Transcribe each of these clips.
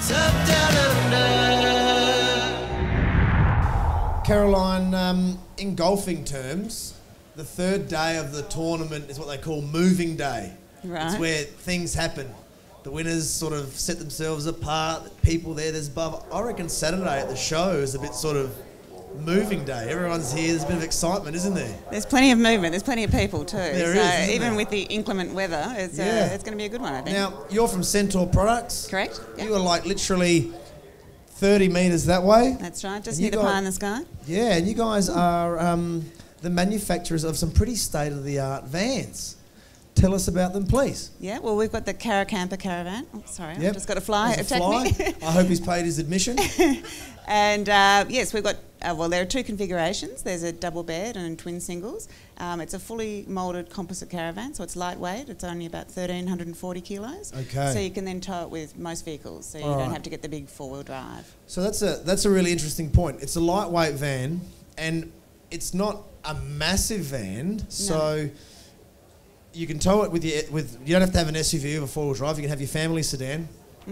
What's up, Downunder? Caroline, in golfing terms, the third day of the tournament is what they call moving day. Right. It's where things happen. The winners sort of set themselves apart, people there's above. I reckon Saturday at the show is a bit sort of moving day. Everyone's here, there's a bit of excitement, isn't there? There's plenty of movement, there's plenty of people too. There so is, even there? with the inclement weather, it's going to be a good one, I think. Now, you're from Centaur Products. Correct. Yep. You are like literally 30 metres that way. That's right, just And you near the pie in the sky. Yeah, and you guys are the manufacturers of some pretty state-of-the-art vans. Tell us about them, please. Yeah, well, we've got the Camper Caravan. Oh, sorry, Yep. I've just got a fly There's a attack fly. me. I hope he's paid his admission. And yes, we've got, well, there are two configurations. There's a double bed and twin singles. It's a fully moulded composite caravan, so it's lightweight. It's only about 1,340 kilos. Okay. So you can then tow it with most vehicles, so you don't have to get the big four-wheel drive. So that's a really interesting point. It's a lightweight van, and it's not a massive van, so you can tow it with you don't have to have an SUV or a four-wheel drive. You can have your family sedan.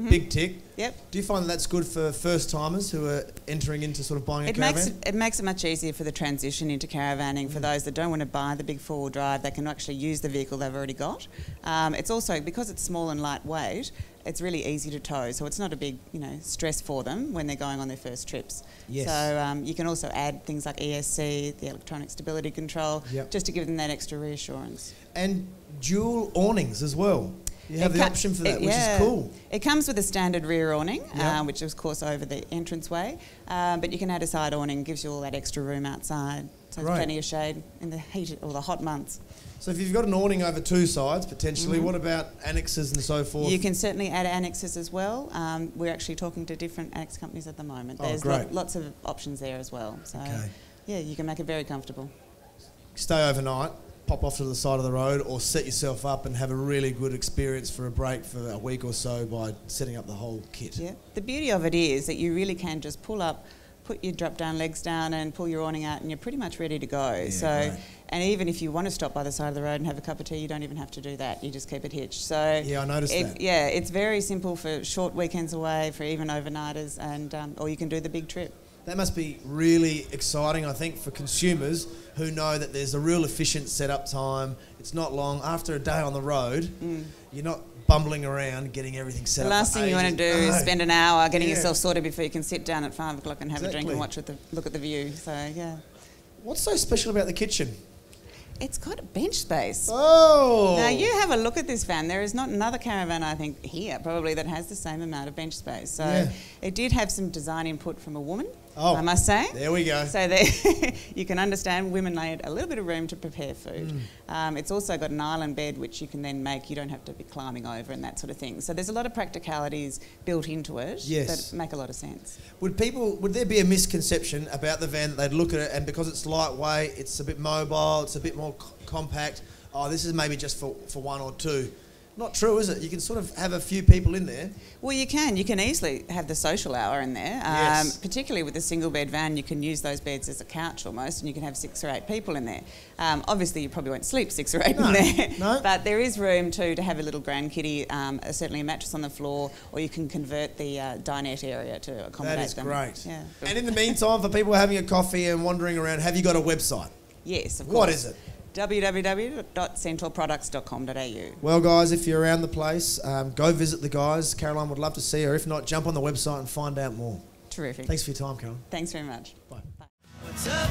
Big tick. Yep. Do you find that that's good for first-timers who are entering into sort of buying a caravan? It makes it much easier for the transition into caravanning for those that don't want to buy the big four-wheel drive. They can actually use the vehicle they've already got. It's also, because it's small and lightweight, it's really easy to tow, so it's not a big, stress for them when they're going on their first trips. Yes. So you can also add things like ESC, the electronic stability control, just to give them that extra reassurance. And dual awnings as well. You have the option for that, which is cool. It comes with a standard rear awning, which is, of course, over the entranceway, but you can add a side awning, gives you all that extra room outside, so there's plenty of shade in the heat or the hot months. So if you've got an awning over two sides, potentially, what about annexes and so forth? You can certainly add annexes as well. We're actually talking to different annex companies at the moment. There's lots of options there as well. So, yeah, you can make it very comfortable. Stay overnight, pop off to the side of the road, or set yourself up and have a really good experience for a break for a week or so by setting up the whole kit. Yeah. The beauty of it is that you really can just pull up, put your drop-down legs down and pull your awning out, and you're pretty much ready to go. Yeah, and even if you want to stop by the side of the road and have a cup of tea, you don't even have to do that. You just keep it hitched. So yeah, I noticed that. Yeah, it's very simple for short weekends away, for even overnighters, and or you can do the big trip. That must be really exciting, I think, for consumers who know that there's a real efficient setup time. It's not long. After a day on the road, you're not bumbling around getting everything set up. The last thing you want to do is spend an hour getting yourself sorted before you can sit down at 5 o'clock and have a drink and look at the view. So, yeah. What's so special about the kitchen? It's got a bench space. Oh! Now, you have a look at this van. There is not another caravan, I think, here probably that has the same amount of bench space. So it did have some design input from a woman, I must say. There we go. So there you can understand women need a little bit of room to prepare food. It's also got an island bed which you can then make. You don't have to be climbing over and that sort of thing. So there's a lot of practicalities built into it that make a lot of sense. Would there be a misconception about the van that they'd look at it and because it's lightweight, it's a bit mobile, it's a bit more compact, this is maybe just for one or two? Not true, is it? You can sort of have a few people in there. Well, you can. You can easily have the social hour in there. Particularly with a single bed van, you can use those beds as a couch almost, and you can have 6 or 8 people in there. Obviously, you probably won't sleep 6 or 8 in there. No. But there is room too to have a little grand kitty, certainly a mattress on the floor, or you can convert the dinette area to accommodate them. That is great. Yeah. And in the meantime, for people having a coffee and wandering around, have you got a website? Yes, of course. What is it? www.centaurproducts.com.au. Well, guys, if you're around the place, go visit the guys. Caroline would love to see her. If not, jump on the website and find out more. Terrific. Thanks for your time, Caroline. Thanks very much. Bye. What's up,